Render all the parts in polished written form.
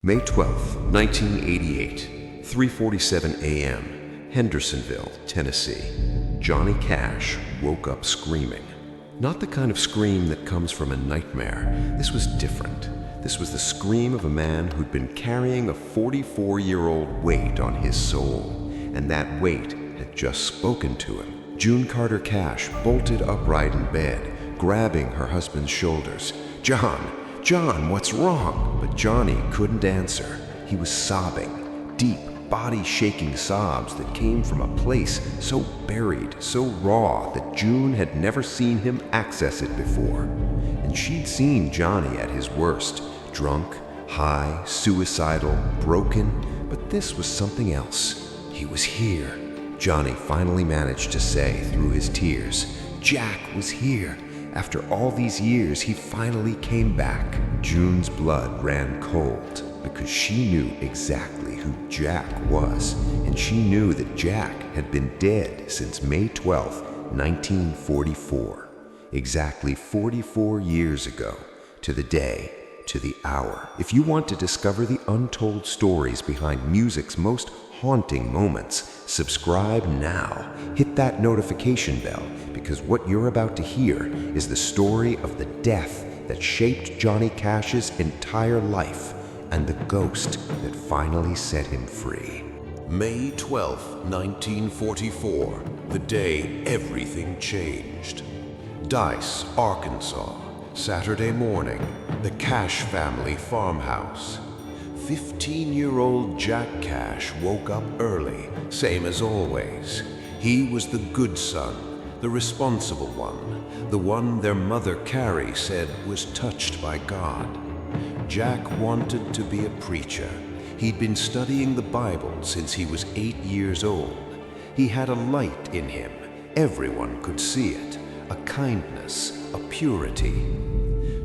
May 12, 1988, 3:47 a.m., Hendersonville, Tennessee. Johnny Cash woke up screaming. Not the kind of scream that comes from a nightmare. This was different. This was the scream of a man who'd been carrying a 44-year-old weight on his soul, and that weight had just spoken to him. June Carter Cash bolted upright in bed, grabbing her husband's shoulders. John, what's wrong?" But Johnny couldn't answer. He was sobbing, deep, body-shaking sobs that came from a place so buried, so raw, that June had never seen him access it before. And she'd seen Johnny at his worst, drunk, high, suicidal, broken, but this was something else. He was here. Johnny finally managed to say through his tears, "Jack was here. After all these years, he finally came back." June's blood ran cold because she knew exactly who Jack was, and she knew that Jack had been dead since May 12, 1944. Exactly 44 years ago, to the day, to the hour. If you want to discover the untold stories behind music's most haunting moments, subscribe now. Hit that notification bell, because what you're about to hear is the story of the death that shaped Johnny Cash's entire life and the ghost that finally set him free. May 12, 1944, the day everything changed. Dice, Arkansas, Saturday morning, the Cash family farmhouse. 15-year-old Jack Cash woke up early, same as always. He was the good son, the responsible one, the one their mother Carrie said was touched by God. Jack wanted to be a preacher. He'd been studying the Bible since he was 8 years old. He had a light in him. Everyone could see it, a kindness, a purity.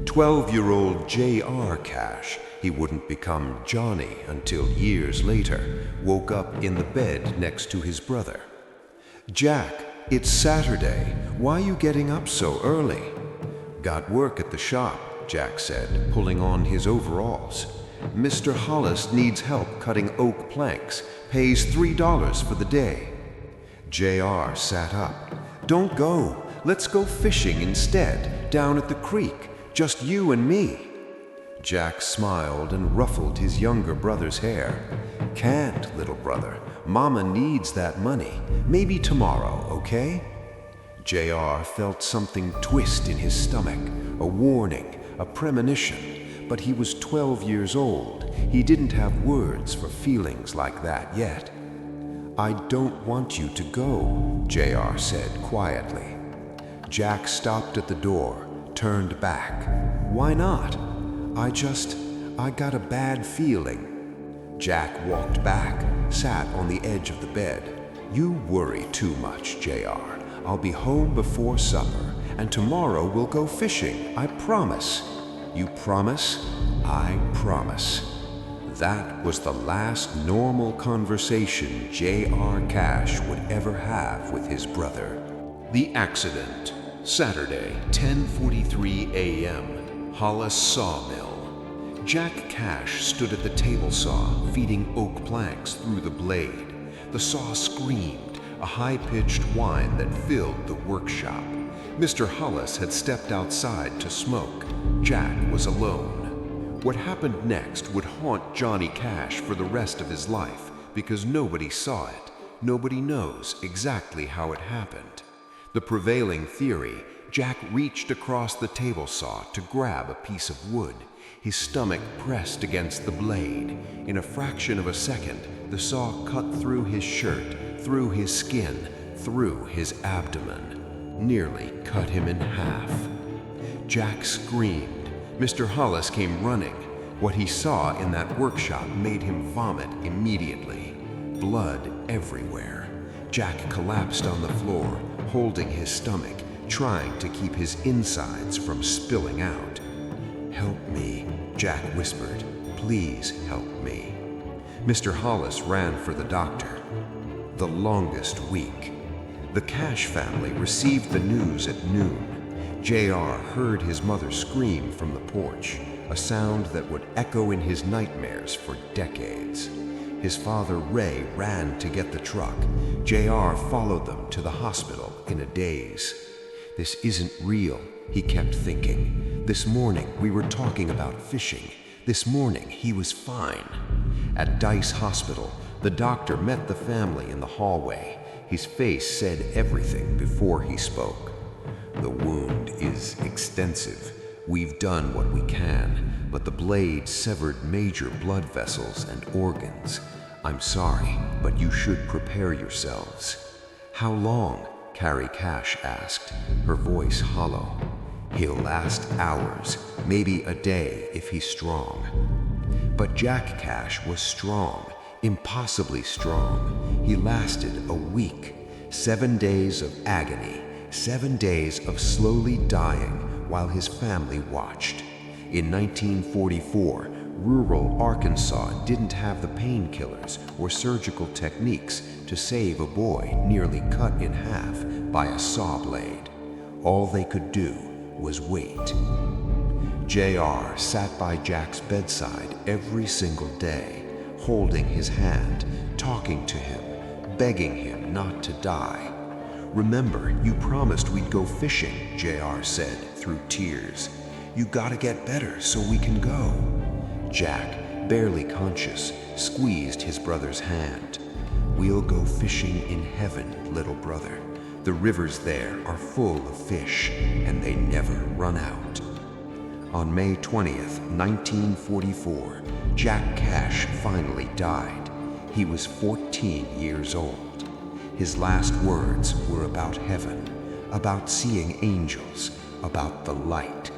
12-year-old J.R. Cash, he wouldn't become Johnny until years later, woke up in the bed next to his brother. "Jack, it's Saturday. Why you getting up so early?" "Got work at the shop," Jack said, pulling on his overalls. "Mr. Hollis needs help cutting oak planks. Pays $3 for the day." J.R. sat up. "Don't go. Let's go fishing instead, down at the creek. Just you and me." Jack smiled and ruffled his younger brother's hair. "Can't, little brother. Mama needs that money. Maybe tomorrow, okay?" J.R. felt something twist in his stomach, a warning, a premonition, but he was 12 years old. He didn't have words for feelings like that yet. "I don't want you to go," J.R. said quietly. Jack stopped at the door, turned back. "Why not?" I got a bad feeling." Jack walked back, sat on the edge of the bed. "You worry too much, J.R. I'll be home before supper, and tomorrow we'll go fishing. I promise." "You promise?" "I promise." That was the last normal conversation J.R. Cash would ever have with his brother. The accident. Saturday, 10:43 a.m., Hollis Sawmill. Jack Cash stood at the table saw, feeding oak planks through the blade. The saw screamed, a high-pitched whine that filled the workshop. Mr. Hollis had stepped outside to smoke. Jack was alone. What happened next would haunt Johnny Cash for the rest of his life, because nobody saw it. Nobody knows exactly how it happened. The prevailing theory, Jack reached across the table saw to grab a piece of wood. His stomach pressed against the blade. In a fraction of a second, the saw cut through his shirt, through his skin, through his abdomen, nearly cut him in half. Jack screamed. Mr. Hollis came running. What he saw in that workshop made him vomit immediately. Blood everywhere. Jack collapsed on the floor, holding his stomach, trying to keep his insides from spilling out. "Help me," Jack whispered. "Please help me." Mr. Hollis ran for the doctor. The longest week. The Cash family received the news at noon. JR heard his mother scream from the porch, a sound that would echo in his nightmares for decades. His father, Ray, ran to get the truck. JR followed them to the hospital in a daze. This isn't real, he kept thinking. This morning we were talking about fishing. This morning he was fine. At Dice Hospital, the doctor met the family in the hallway. His face said everything before he spoke. The wound is extensive. We've done what we can, but the blade severed major blood vessels and organs. I'm sorry, but you should prepare yourselves. How long? Carrie Cash asked, her voice hollow. He'll last hours, maybe a day if he's strong. But Jack Cash was strong, impossibly strong. He lasted a week, 7 days of agony, 7 days of slowly dying while his family watched. In 1944, rural Arkansas didn't have the painkillers or surgical techniques to save a boy nearly cut in half by a saw blade. All they could do was wait. JR sat by Jack's bedside every single day, holding his hand, talking to him, begging him not to die. Remember, you promised we'd go fishing, JR said through tears. You gotta get better so we can go. Jack, barely conscious, squeezed his brother's hand. We'll go fishing in heaven, little brother. The rivers there are full of fish, and they never run out. On May 20th, 1944, Jack Cash finally died. He was 14 years old. His last words were about heaven, about seeing angels, about the light.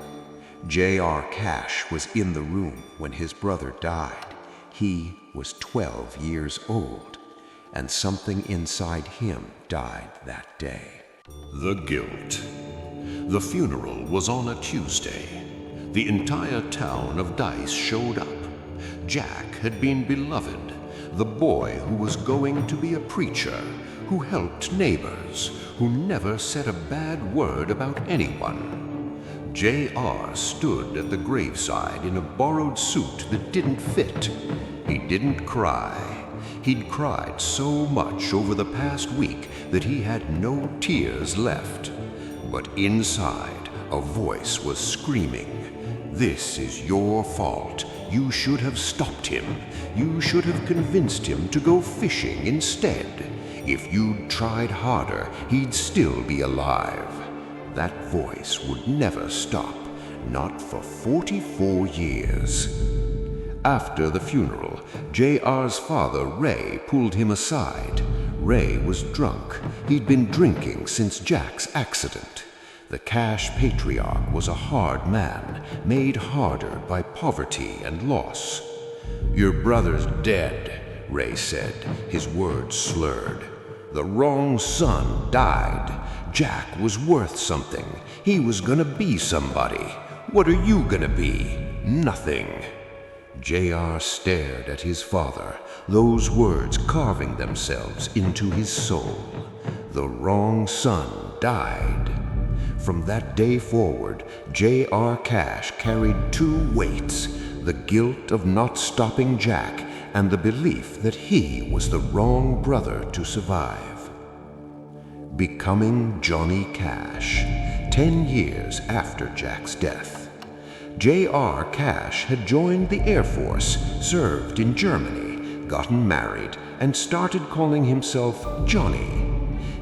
J.R. Cash was in the room when his brother died. He was 12 years old, and something inside him died that day. The guilt. The funeral was on a Tuesday. The entire town of Dice showed up. Jack had been beloved, the boy who was going to be a preacher, who helped neighbors, who never said a bad word about anyone. J.R. stood at the graveside in a borrowed suit that didn't fit. He didn't cry. He'd cried so much over the past week that he had no tears left. But inside, a voice was screaming, "This is your fault. You should have stopped him. You should have convinced him to go fishing instead. If you'd tried harder, he'd still be alive." That voice would never stop, not for 44 years. After the funeral, J.R.'s father, Ray, pulled him aside. Ray was drunk. He'd been drinking since Jack's accident. The Cash patriarch was a hard man, made harder by poverty and loss. "Your brother's dead," Ray said, his words slurred. "The wrong son died. Jack was worth something. He was gonna be somebody. What are you gonna be? Nothing." J.R. stared at his father, those words carving themselves into his soul. The wrong son died. From that day forward, J.R. Cash carried two weights, the guilt of not stopping Jack and the belief that he was the wrong brother to survive. Becoming Johnny Cash, 10 years after Jack's death. J.R. Cash had joined the Air Force, served in Germany, gotten married, and started calling himself Johnny.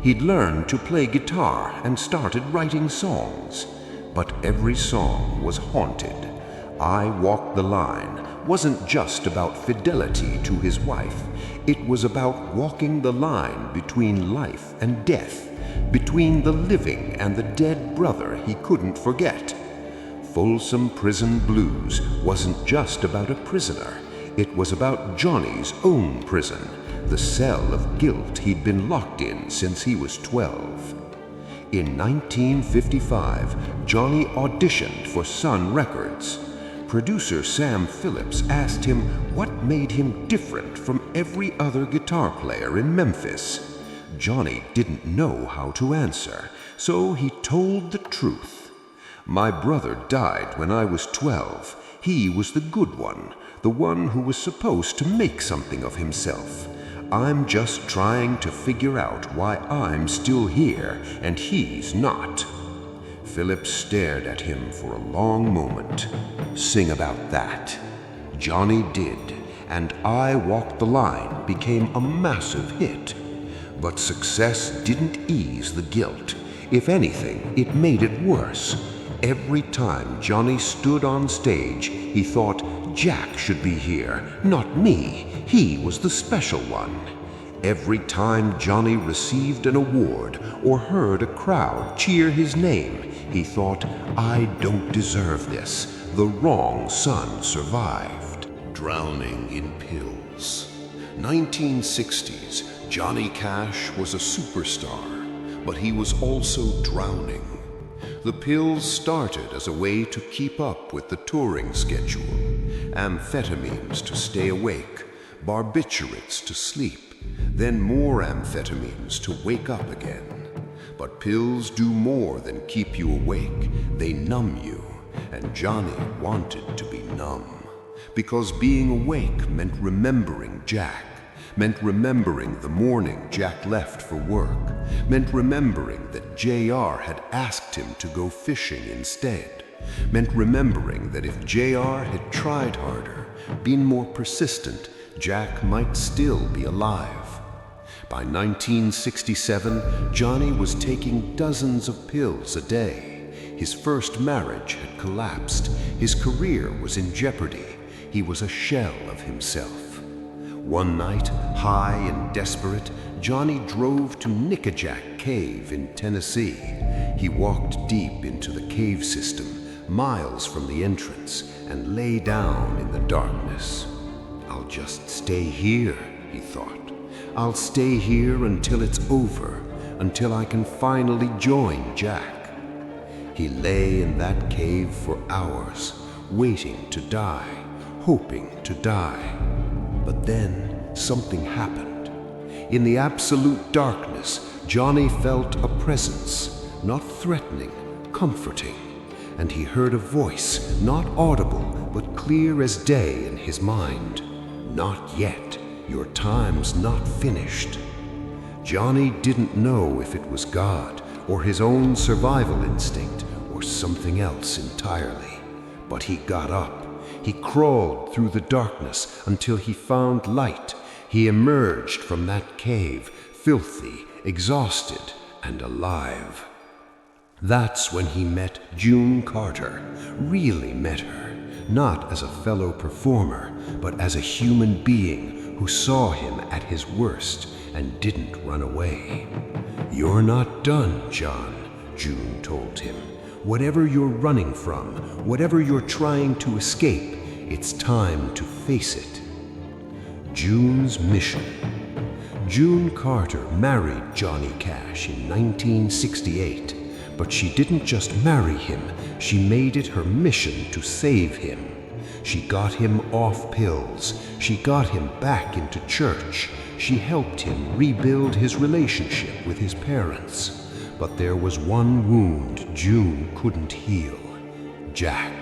He'd learned to play guitar and started writing songs. But every song was haunted. "I Walk the Line" wasn't just about fidelity to his wife. It was about walking the line between life and death, between the living and the dead brother he couldn't forget. Folsom Prison Blues wasn't just about a prisoner. It was about Johnny's own prison, the cell of guilt he'd been locked in since he was 12. In 1955, Johnny auditioned for Sun Records. Producer Sam Phillips asked him what made him different from every other guitar player in Memphis. Johnny didn't know how to answer, so he told the truth. My brother died when I was 12. He was the good one, the one who was supposed to make something of himself. I'm just trying to figure out why I'm still here and he's not." Philip stared at him for a long moment. "Sing about that." Johnny did, and I Walked the Line became a massive hit. But success didn't ease the guilt. If anything, it made it worse. Every time Johnny stood on stage, he thought, Jack should be here, not me. He was the special one. Every time Johnny received an award or heard a crowd cheer his name, he thought, I don't deserve this. The wrong son survived. Drowning in pills. 1960s, Johnny Cash was a superstar, but he was also drowning. The pills started as a way to keep up with the touring schedule, amphetamines to stay awake, barbiturates to sleep, then more amphetamines to wake up again. But pills do more than keep you awake, they numb you, and Johnny wanted to be numb. Because being awake meant remembering Jack, meant remembering the morning Jack left for work, meant remembering that JR had asked him to go fishing instead, meant remembering that if JR had tried harder, been more persistent, Jack might still be alive. By 1967, Johnny was taking dozens of pills a day. His first marriage had collapsed. His career was in jeopardy. He was a shell of himself. One night, high and desperate, Johnny drove to Nickajack Cave in Tennessee. He walked deep into the cave system, miles from the entrance, and lay down in the darkness. I'll just stay here, he thought. I'll stay here until it's over, until I can finally join Jack. He lay in that cave for hours, waiting to die, hoping to die. But then something happened. In the absolute darkness, Johnny felt a presence, not threatening, comforting. And he heard a voice, not audible, but clear as day in his mind. Not yet. Your time's not finished. Johnny didn't know if it was God, or his own survival instinct, or something else entirely. But he got up. He crawled through the darkness until he found light. He emerged from that cave, filthy, exhausted, and alive. That's when he met June Carter, really met her, not as a fellow performer, but as a human being who saw him at his worst and didn't run away. You're not done, John, June told him. Whatever you're running from, whatever you're trying to escape, it's time to face it. June's mission. June Carter married Johnny Cash in 1968, but she didn't just marry him, she made it her mission to save him. She got him off pills, she got him back into church, she helped him rebuild his relationship with his parents. But there was one wound June couldn't heal. Jack.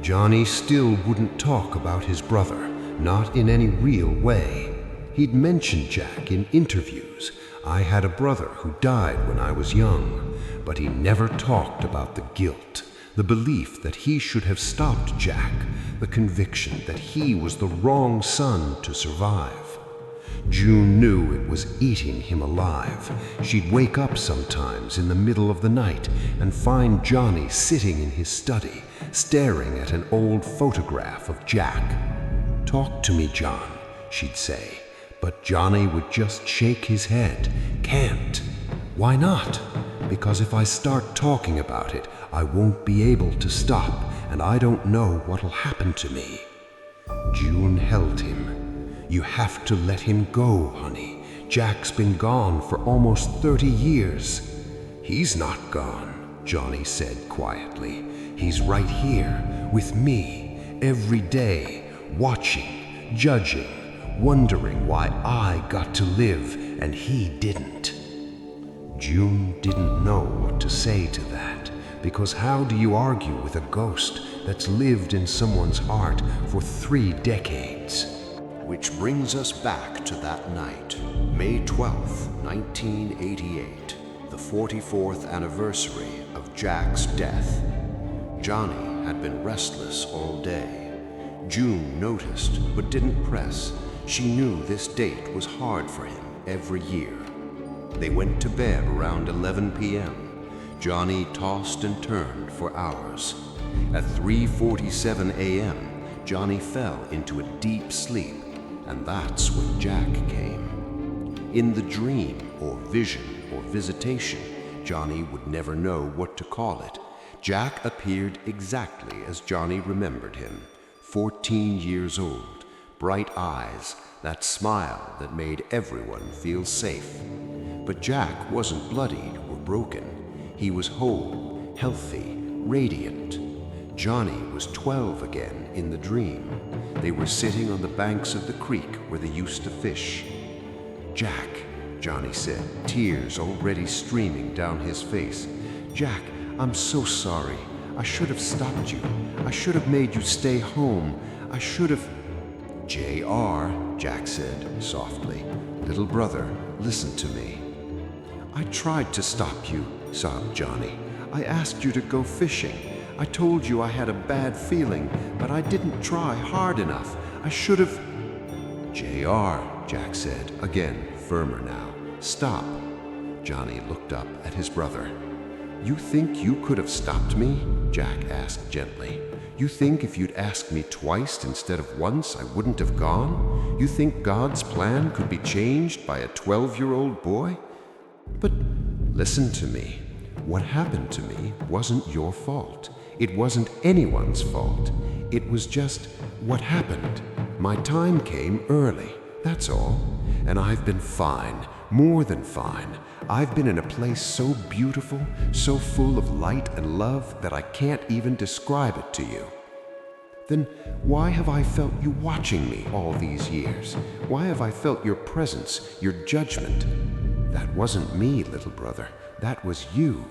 Johnny still wouldn't talk about his brother, not in any real way. He'd mentioned Jack in interviews. I had a brother who died when I was young, but he never talked about the guilt, the belief that he should have stopped Jack, the conviction that he was the wrong son to survive. June knew it was eating him alive. She'd wake up sometimes in the middle of the night and find Johnny sitting in his study, staring at an old photograph of Jack. "Talk to me, John," she'd say, but Johnny would just shake his head. "Can't." "Why not?" "Because if I start talking about it, I won't be able to stop, and I don't know what'll happen to me." June held him. "You have to let him go, honey. Jack's been gone for almost 30 years. "He's not gone," Johnny said quietly. "He's right here, with me, every day, watching, judging, wondering why I got to live and he didn't." June didn't know what to say to that. because how do you argue with a ghost that's lived in someone's heart for 3 decades? Which brings us back to that night, May 12th, 1988, the 44th anniversary of Jack's death. Johnny had been restless all day. June noticed but didn't press. She knew this date was hard for him every year. They went to bed around 11 p.m. Johnny tossed and turned for hours. At 3:47 a.m., Johnny fell into a deep sleep, and that's when Jack came. In the dream, or vision, or visitation, Johnny would never know what to call it. Jack appeared exactly as Johnny remembered him, 14 years old, bright eyes, that smile that made everyone feel safe. But Jack wasn't bloodied or broken. He was whole, healthy, radiant. Johnny was 12 again in the dream. They were sitting on the banks of the creek where they used to fish. "Jack," Johnny said, tears already streaming down his face. "Jack, I'm so sorry. I should have stopped you. I should have made you stay home. I should have..." "J.R.," Jack said softly. "Little brother, listen to me." "I tried to stop you," sobbed Johnny. "I asked you to go fishing. I told you I had a bad feeling, but I didn't try hard enough. I should have..." "J.R.," Jack said, again firmer now. "Stop." Johnny looked up at his brother. "You think you could have stopped me?" Jack asked gently. "You think if you'd asked me twice instead of once, I wouldn't have gone? You think God's plan could be changed by a 12-year-old boy? But listen to me. What happened to me wasn't your fault. It wasn't anyone's fault. It was just what happened. My time came early, that's all. And I've been fine, more than fine. I've been in a place so beautiful, so full of light and love that I can't even describe it to you. Then why have I felt you watching me all these years? Why have I felt your presence, your judgment? That wasn't me, little brother. That was you.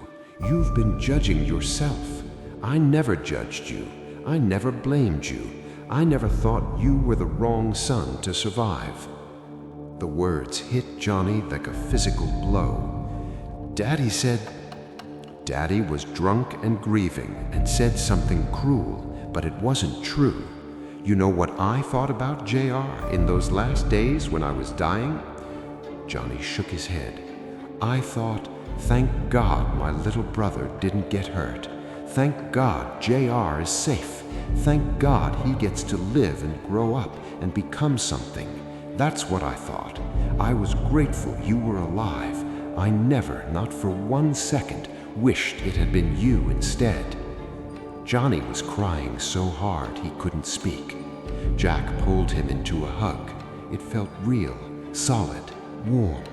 You've been judging yourself. I never judged you. I never blamed you. I never thought you were the wrong son to survive." The words hit Johnny like a physical blow. Daddy said... Daddy was drunk and grieving and said something cruel, but it wasn't true. You know what I thought about JR in those last days when I was dying? Johnny shook his head. I thought, thank God my little brother didn't get hurt. Thank God JR is safe. Thank God he gets to live and grow up and become something. That's what I thought. I was grateful you were alive. I never, not for 1 second, wished it had been you instead. Johnny was crying so hard he couldn't speak. Jack pulled him into a hug. It felt real, solid, warm.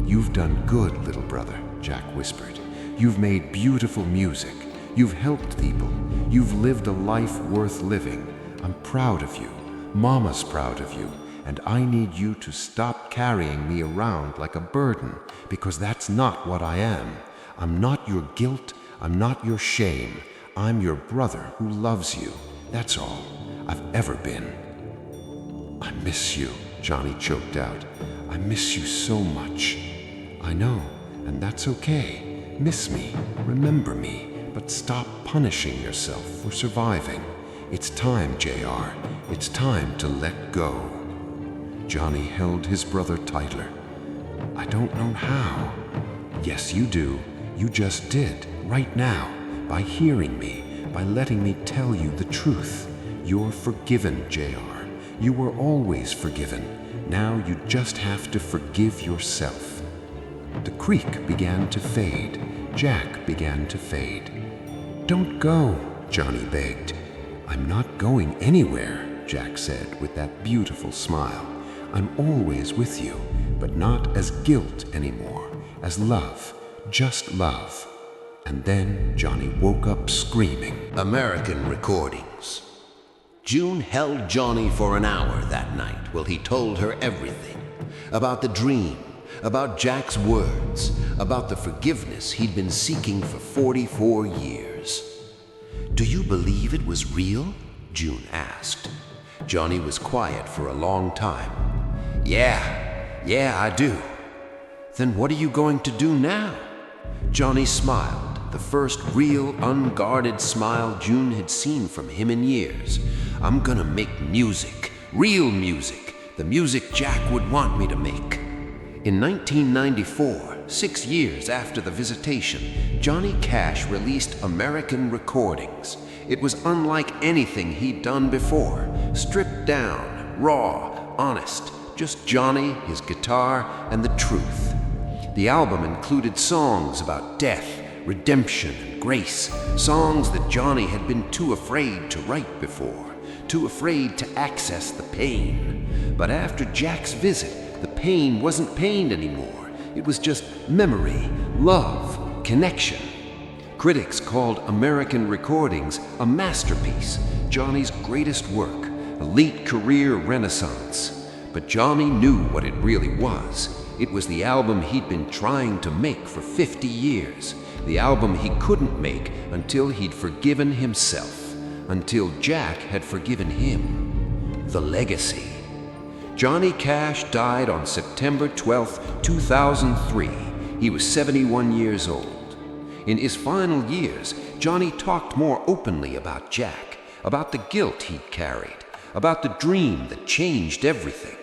You've done good, little brother, Jack whispered. You've made beautiful music. You've helped people. You've lived a life worth living. I'm proud of you. Mama's proud of you. And I need you to stop carrying me around like a burden, because that's not what I am. I'm not your guilt. I'm not your shame. I'm your brother who loves you. That's all I've ever been. I miss you, Johnny choked out. I miss you so much. I know, and that's okay. Miss me, remember me, but stop punishing yourself for surviving. It's time, JR. It's time to let go. Johnny held his brother tighter. I don't know how. Yes, you do. You just did, right now, by hearing me, by letting me tell you the truth. You're forgiven, JR. You were always forgiven. Now you just have to forgive yourself. The creek began to fade. Jack began to fade. Don't go, Johnny begged. I'm not going anywhere, Jack said with that beautiful smile. I'm always with you, but not as guilt anymore, as love, just love. And then Johnny woke up screaming. American Recordings. June held Johnny for an hour that night while he told her everything. About the dream, about Jack's words, about the forgiveness he'd been seeking for 44 years. "Do you believe it was real?" June asked. Johnny was quiet for a long time. Yeah, I do." "Then what are you going to do now?" Johnny smiled, the first real, unguarded smile June had seen from him in years. "I'm gonna make music, real music, the music Jack would want me to make." In 1994, 6 years after the visitation, Johnny Cash released American Recordings. It was unlike anything he'd done before, stripped down, raw, honest, just Johnny, his guitar, and the truth. The album included songs about death, redemption, and grace, songs that Johnny had been too afraid to write before, too afraid to access the pain. But after Jack's visit, the pain wasn't pain anymore. It was just memory, love, connection. Critics called American Recordings a masterpiece, Johnny's greatest work, a late career renaissance. But Johnny knew what it really was. It was the album he'd been trying to make for 50 years, the album he couldn't make until he'd forgiven himself, until Jack had forgiven him. The legacy. Johnny Cash died on September 12, 2003. He was 71 years old. In his final years, Johnny talked more openly about Jack, about the guilt he'd carried, about the dream that changed everything.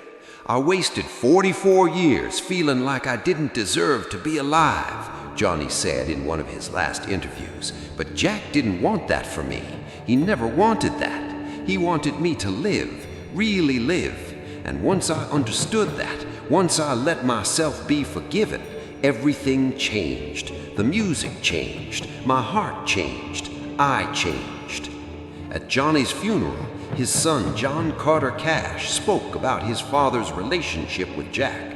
"I wasted 44 years feeling like I didn't deserve to be alive," Johnny said in one of his last interviews. "But Jack didn't want that for me. He never wanted that. He wanted me to live, really live. And once I understood that, once I let myself be forgiven, everything changed. The music changed. My heart changed. I changed." At Johnny's funeral, his son John Carter Cash spoke about his father's relationship with Jack.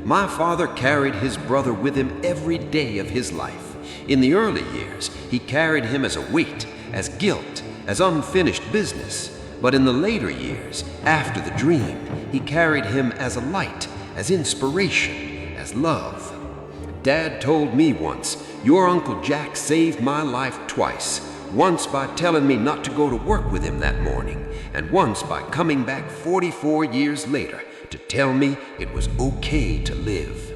"My father carried his brother with him every day of his life. In the early years, he carried him as a weight, as guilt, as unfinished business. But in the later years, after the dream, he carried him as a light, as inspiration, as love. Dad told me once, 'Your Uncle Jack saved my life twice. Once by telling me not to go to work with him that morning, and once by coming back 44 years later to tell me it was okay to live.'"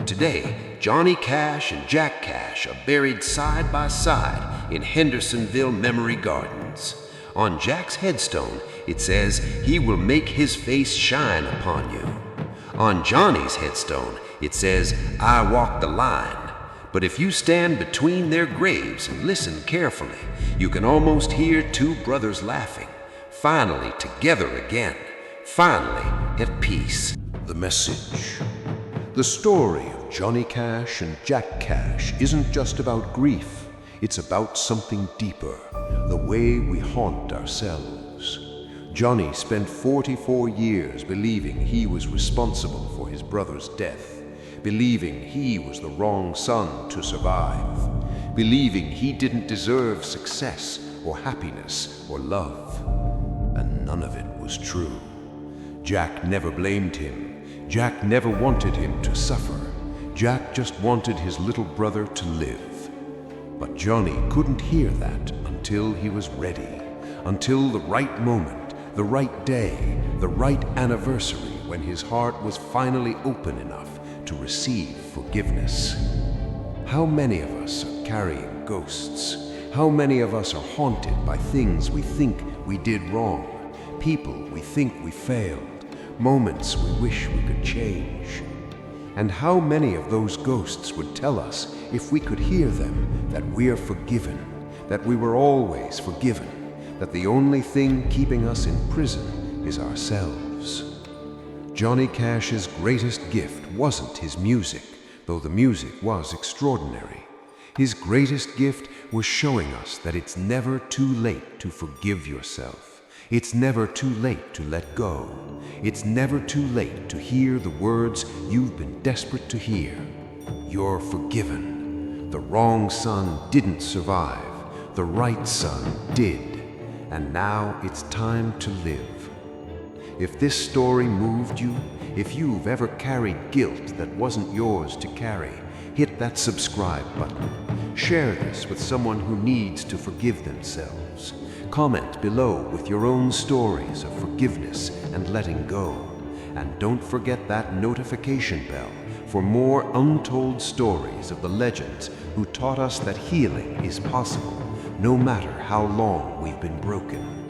Today, Johnny Cash and Jack Cash are buried side by side in Hendersonville Memory Gardens. On Jack's headstone, it says, "He will make his face shine upon you." On Johnny's headstone, it says, "I walk the line." But if you stand between their graves and listen carefully, you can almost hear two brothers laughing, finally together again, finally at peace. The message. The story of Johnny Cash and Jack Cash isn't just about grief. It's about something deeper, the way we haunt ourselves. Johnny spent 44 years believing he was responsible for his brother's death, believing he was the wrong son to survive, believing he didn't deserve success or happiness or love. And none of it was true. Jack never blamed him. Jack never wanted him to suffer. Jack just wanted his little brother to live. But Johnny couldn't hear that until he was ready, until the right moment, the right day, the right anniversary when his heart was finally open enough to receive forgiveness. How many of us are carrying ghosts? How many of us are haunted by things we think we did wrong, people we think we failed, moments we wish we could change? And how many of those ghosts would tell us, if we could hear them, that we're forgiven, that we were always forgiven, that the only thing keeping us in prison is ourselves? Johnny Cash's greatest gift wasn't his music, though the music was extraordinary. His greatest gift was showing us that it's never too late to forgive yourself. It's never too late to let go. It's never too late to hear the words you've been desperate to hear. You're forgiven. The wrong son didn't survive. The right son did. And now it's time to live. If this story moved you, if you've ever carried guilt that wasn't yours to carry, hit that subscribe button. Share this with someone who needs to forgive themselves. Comment below with your own stories of forgiveness and letting go. And don't forget that notification bell for more untold stories of the legends who taught us that healing is possible, no matter how long we've been broken.